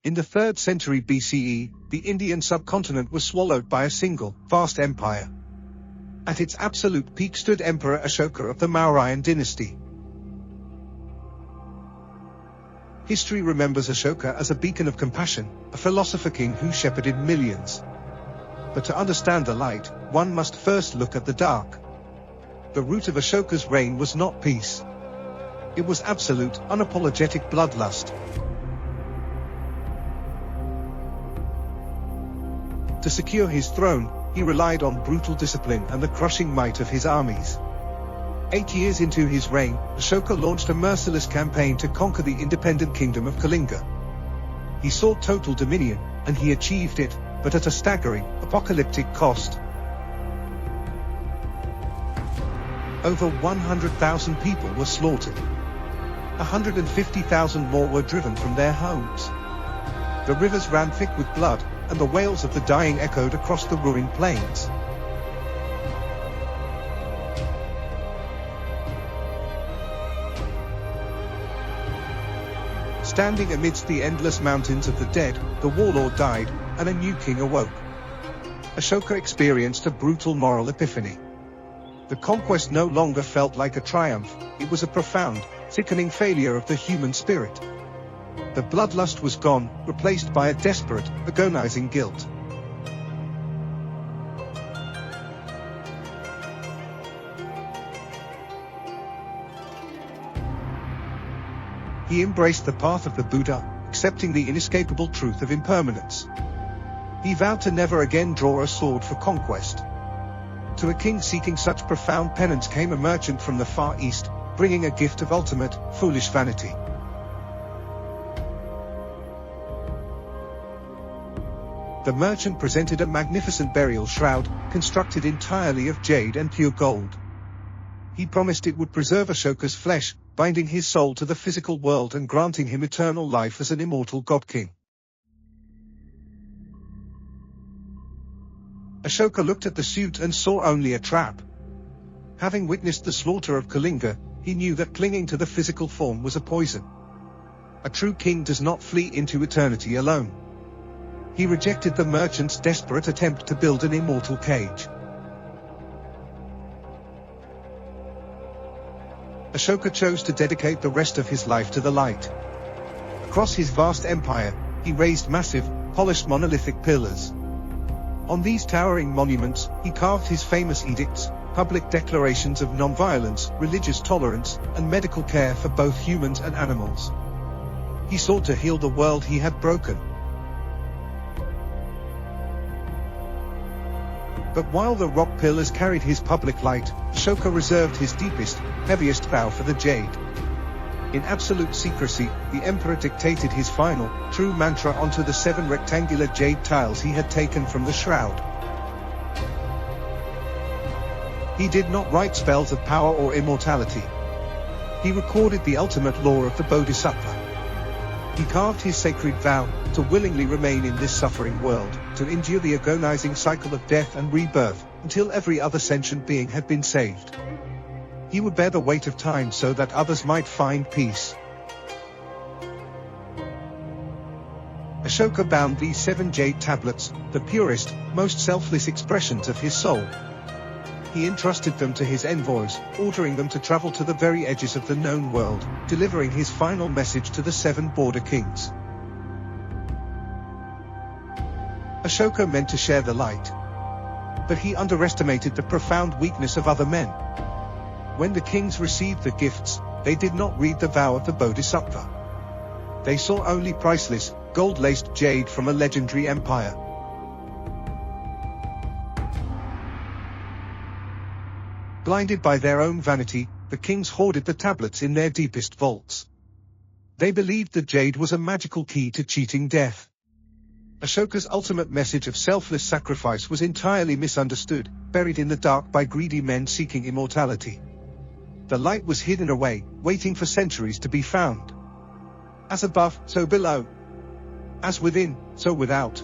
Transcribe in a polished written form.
In the 3rd century BCE, the Indian subcontinent was swallowed by a single, vast empire. At its absolute peak stood Emperor Ashoka of the Mauryan dynasty. History remembers Ashoka as a beacon of compassion, a philosopher-king who shepherded millions. But to understand the light, one must first look at the dark. The root of Ashoka's reign was not peace. It was absolute, unapologetic bloodlust. To secure his throne, he relied on brutal discipline and the crushing might of his armies. 8 years into his reign, Ashoka launched a merciless campaign to conquer the independent kingdom of Kalinga. He sought total dominion, and he achieved it, but at a staggering, apocalyptic cost. Over 100,000 people were slaughtered. 150,000 more were driven from their homes. The rivers ran thick with blood, and the wails of the dying echoed across the ruined plains. Standing amidst the endless mountains of the dead, the warlord died, and a new king awoke. Ashoka experienced a brutal moral epiphany. The conquest no longer felt like a triumph, it was a profound, sickening failure of the human spirit. The bloodlust was gone, replaced by a desperate, agonizing guilt. He embraced the path of the Buddha, accepting the inescapable truth of impermanence. He vowed to never again draw a sword for conquest. To a king seeking such profound penance came a merchant from the Far East, bringing a gift of ultimate, foolish vanity. The merchant presented a magnificent burial shroud, constructed entirely of jade and pure gold. He promised it would preserve Ashoka's flesh, binding his soul to the physical world and granting him eternal life as an immortal god-king. Ashoka looked at the suit and saw only a trap. Having witnessed the slaughter of Kalinga, he knew that clinging to the physical form was a poison. A true king does not flee into eternity alone. He rejected the merchant's desperate attempt to build an immortal cage. Ashoka chose to dedicate the rest of his life to the light. Across his vast empire, he raised massive, polished monolithic pillars. On these towering monuments, he carved his famous edicts, public declarations of non-violence, religious tolerance, and medical care for both humans and animals. He sought to heal the world he had broken. But while the rock pillars carried his public light, Ashoka reserved his deepest, heaviest vow for the jade. In absolute secrecy, the emperor dictated his final, true mantra onto the 7 rectangular jade tiles he had taken from the shroud. He did not write spells of power or immortality. He recorded the ultimate law of the Bodhisattva. He carved his sacred vow, to willingly remain in this suffering world, to endure the agonizing cycle of death and rebirth, until every other sentient being had been saved. He would bear the weight of time so that others might find peace. Ashoka bound these 7 jade tablets, the purest, most selfless expressions of his soul. He entrusted them to his envoys, ordering them to travel to the very edges of the known world, delivering his final message to the 7 border kings. Ashoka meant to share the light. But he underestimated the profound weakness of other men. When the kings received the gifts, they did not read the vow of the Bodhisattva. They saw only priceless, gold-laced jade from a legendary empire. Blinded by their own vanity, the kings hoarded the tablets in their deepest vaults. They believed the jade was a magical key to cheating death. Ashoka's ultimate message of selfless sacrifice was entirely misunderstood, buried in the dark by greedy men seeking immortality. The light was hidden away, waiting for centuries to be found. As above, so below. As within, so without.